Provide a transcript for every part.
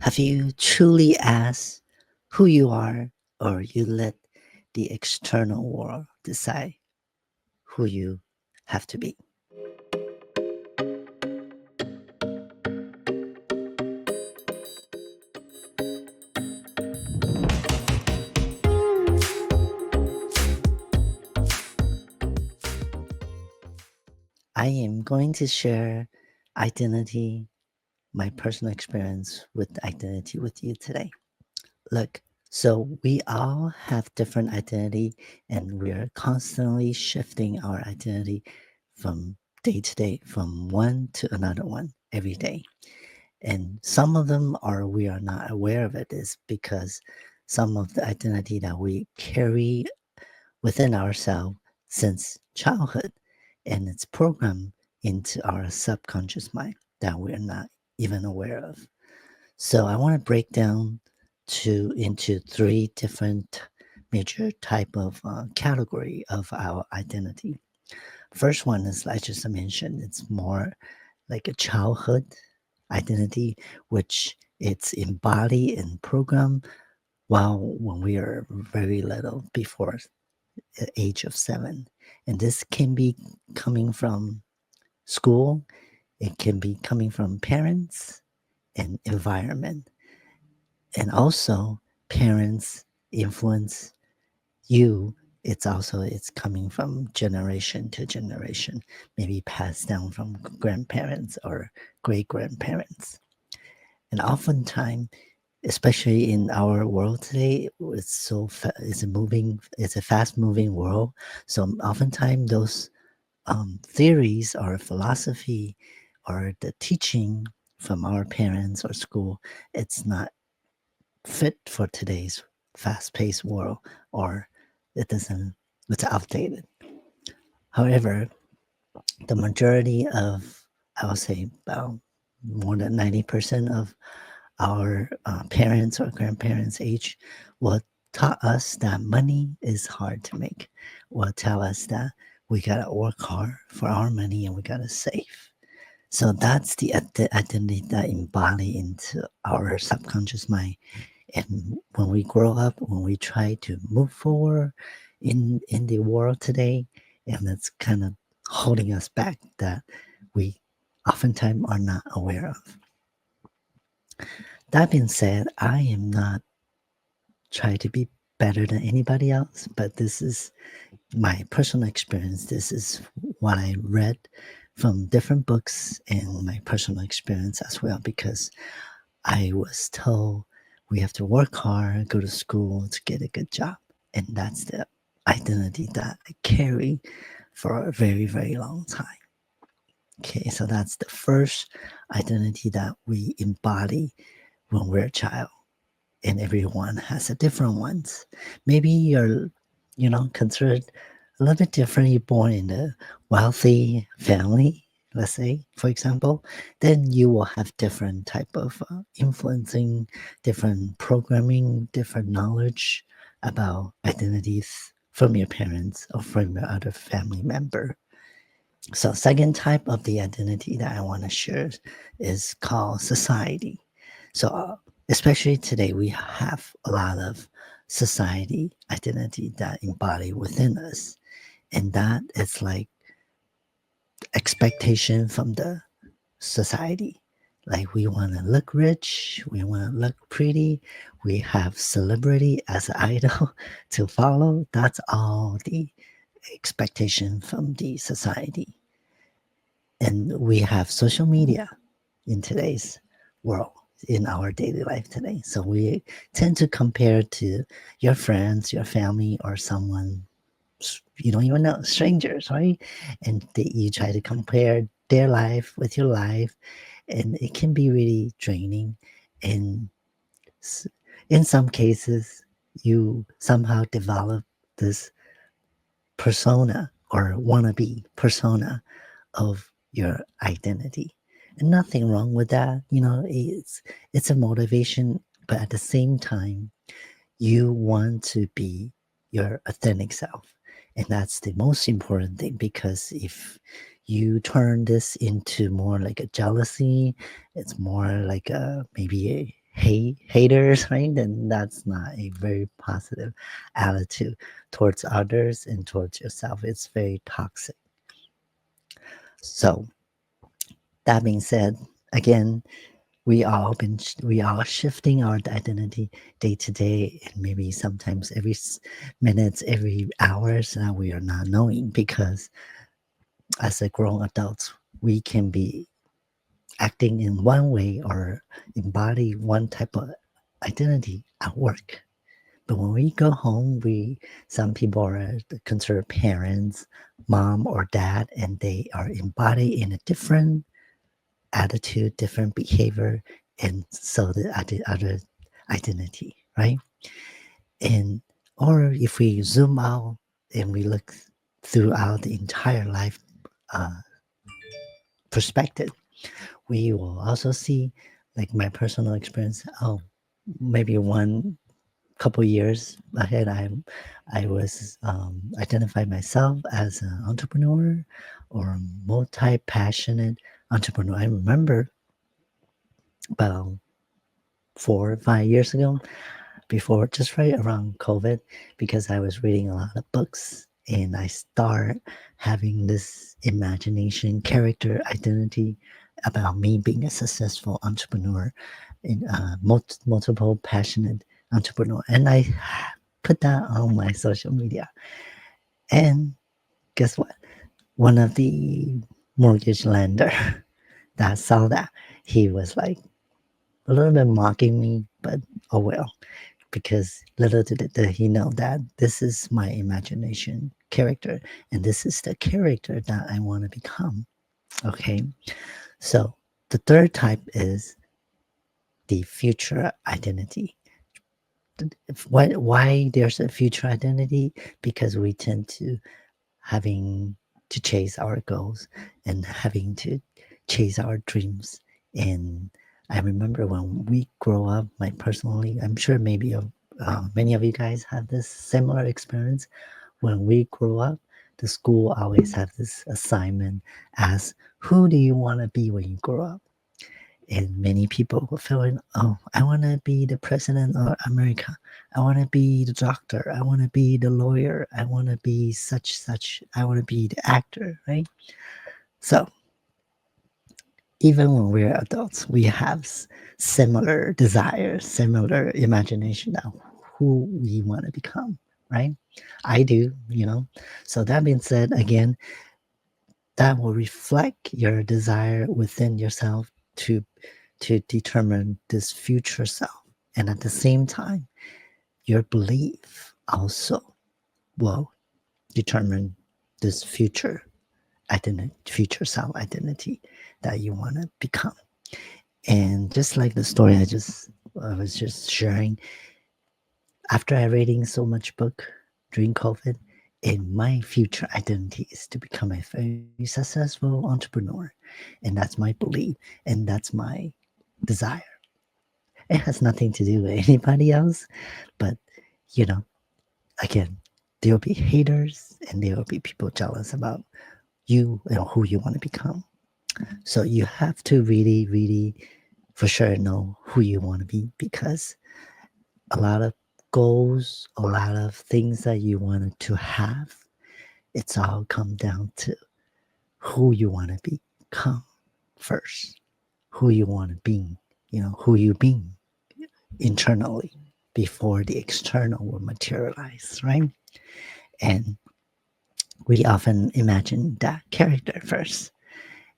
Have you truly asked who you are, or you let the external world decide who you have to be? I am going to share identity, my personal experience with identity with you today. Look, so we all have different identity and we are constantly shifting our identity from day to day, from one to another one every day. And some of them are we are not aware of it is because some of the identity that we carry within ourselves since childhood and it's programmed into our subconscious mind that we're not even aware of. So I want to break down into three different major type of category of our identity. First one is, like I just mentioned, it's more like a childhood identity, which it's embodied and programmed while when we are very little, before the age of 7. And this can be coming from school, it can be coming from parents and environment. And also parents influence you. It's coming from generation to generation, maybe passed down from grandparents or great grandparents. And oftentimes, especially in our world today, it's a fast moving world. So oftentimes those theories or philosophy or the teaching from our parents or school, it's not fit for today's fast-paced world, or it doesn't it's outdated. However, the majority of, I would say about more than 90% of our parents or grandparents age will taught us that money is hard to make, will tell us that we gotta work hard for our money and we gotta save. So that's the identity that embody into our subconscious mind. And when we grow up, when we try to move forward in the world today, and it's kind of holding us back, that we oftentimes are not aware of. That being said, I am not trying to be better than anybody else, but this is my personal experience. This is what I read from different books and my personal experience as well, because I was told we have to work hard, go to school to get a good job. And that's the identity that I carry for a very, very long time. Okay, so that's the first identity that we embody when we're a child. And everyone has a different ones. Maybe you're, considered a little bit different. You're born in a wealthy family, let's say, for example, then you will have different type of influencing, different programming, different knowledge about identities from your parents or from your other family member. So second type of the identity that I want to share is called society. So especially today, we have a lot of society identity that embody within us. And that is like expectation from the society. Like we want to look rich, we want to look pretty, we have celebrity as an idol to follow. That's all the expectation from the society. And we have social media in today's world, in our daily life today. So we tend to compare to your friends, your family, or someone you don't even know, strangers, right? And you try to compare their life with your life, and it can be really draining. And s- in some cases, you somehow develop this persona or wannabe persona of your identity. And nothing wrong with that. It's a motivation, but at the same time, you want to be your authentic self. And that's the most important thing, because if you turn this into more like a jealousy, it's more like a maybe a haters, right? Then that's not a very positive attitude towards others and towards yourself. It's very toxic. So that being said, again, we are shifting our identity day to day, and maybe sometimes every minutes, every hours. We are not knowing because as a grown adults, we can be acting in one way or embody one type of identity at work. But when we go home, we some people are considered parents, mom or dad, and they are embodied in a different attitude, different behavior, and so the other identity, right? And or if we zoom out and we look throughout the entire life uh, perspective, we will also see, like my personal experience. Oh, maybe one couple years ahead, I was identified myself as an entrepreneur or multi passionate entrepreneur. I remember about 4 or 5 years ago, before just right around COVID, because I was reading a lot of books and I start having this imagination, character, identity about me being a successful entrepreneur, in multiple passionate entrepreneur, and I put that on my social media. And guess what? One of the mortgage lender that saw that, he was like a little bit mocking me, but oh well, because little did he know that this is my imagination character and this is the character that I want to become. Okay, so the third type is the future identity. Why there's a future identity? Because we tend to having to chase our goals and having to chase our dreams. And I remember when we grow up, like personally, I'm sure maybe many of you guys have this similar experience. When we grow up, the school always have this assignment as who do you want to be when you grow up? And many people will feel in, oh, I want to be the president of America. I want to be the doctor. I want to be the lawyer. I want to be such. I want to be the actor, right? So even when we're adults, we have similar desires, similar imagination of who we want to become, right? I do, you know. So that being said, again, that will reflect your desire within yourself to determine this future self. And at the same time, your belief also will determine this future identity, future self identity that you want to become. And just like the story I was just sharing, after I reading so much book during COVID, and my future identity is to become a very successful entrepreneur, and that's my belief, and that's my desire. It has nothing to do with anybody else, but you know, again, there will be haters and there will be people jealous about you and who you want to become. So you have to really, really for sure know who you want to be, because a lot of goals, a lot of things that you wanted to have, it's all come down to who you want to become first, who you want to be, who you being internally before the external will materialize, right? And we often imagine that character first,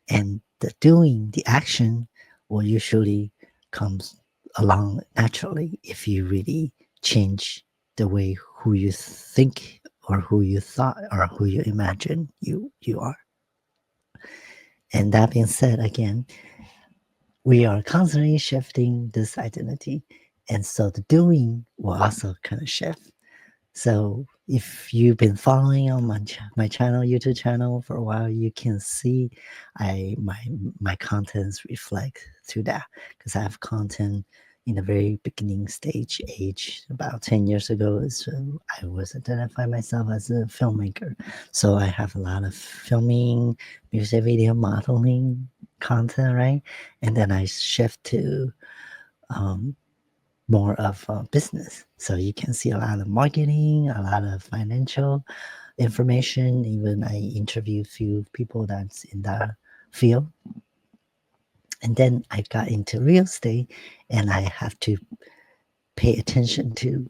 and the doing, the action will usually comes along naturally if you really change the way who you think or who you thought or who you imagine you are. And that being said, again, we are constantly shifting this identity, and so the doing will also kind of shift. So if you've been following on my channel, YouTube channel for a while, you can see I my contents reflect through that, because I have content in the very beginning stage age about 10 years ago. So I was identifying myself as a filmmaker. So I have a lot of filming, music video modeling content, right? And then I shift to more of business. So you can see a lot of marketing, a lot of financial information. Even I interviewed few people that's in that field. And then I got into real estate and I have to pay attention to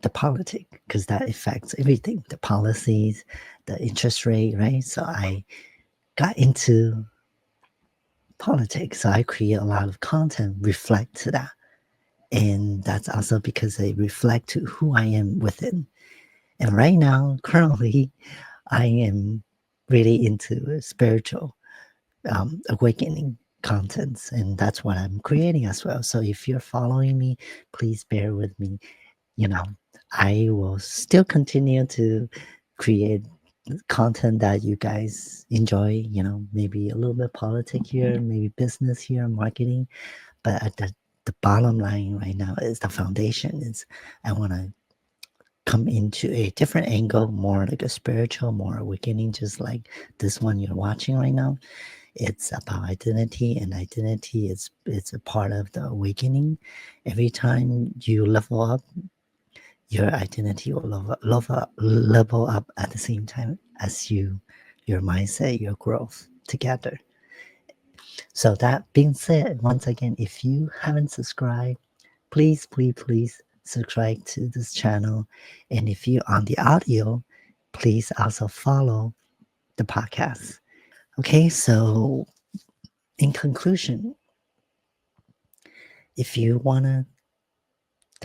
the politics because that affects everything, the policies, the interest rate, right? So I got into politics. So I create a lot of content reflect to that. And that's also because they reflect to who I am within. And right now, currently, I am really into spiritual awakening contents, and that's what I'm creating as well. So if you're following me, please bear with me. You know, I will still continue to create content that you guys enjoy. Maybe a little bit politic here, maybe business here, marketing, but at the bottom line right now is the foundation is I want to come into a different angle, more like a spiritual, more awakening, just like this one you're watching right now. It's about identity, and identity is it's a part of the awakening. Every time you level up, your identity will level up at the same time as your mindset, your growth together. So that being said, once again, if you haven't subscribed, please, please, please subscribe to this channel. And if you're on the audio, please also follow the podcast. Okay, so in conclusion, if you want to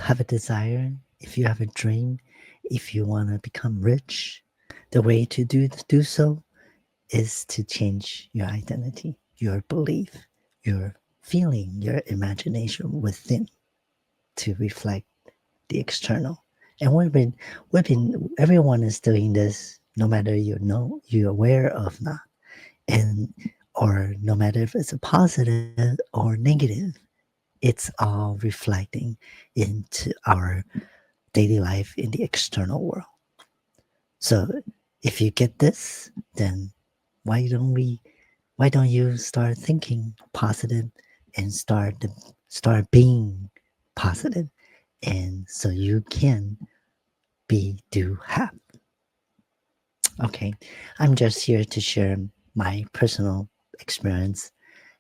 have a desire, if you have a dream, if you want to become rich, the way to do so is to change your identity, your belief, your feeling, your imagination within to reflect the external. And everyone is doing this, no matter you're aware of not, and or no matter if it's a positive or negative, it's all reflecting into our daily life in the external world. So if you get this, then why don't we? Why don't you start thinking positive and start being positive, and so you can be do have. Okay, I'm just here to share my personal experience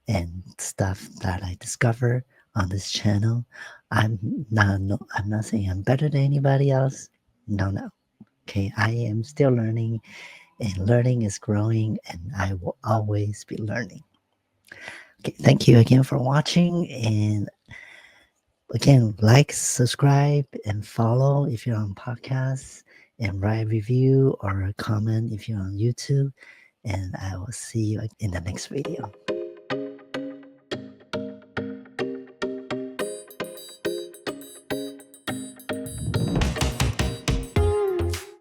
and stuff that I discover on this channel. I'm not saying I'm better than anybody else. No, no. Okay, I am still learning, and learning is growing, and I will always be learning. Okay, thank you again for watching, and again, like, subscribe, and follow if you're on podcasts, and write a review or a comment if you're on YouTube. And I will see you in the next video.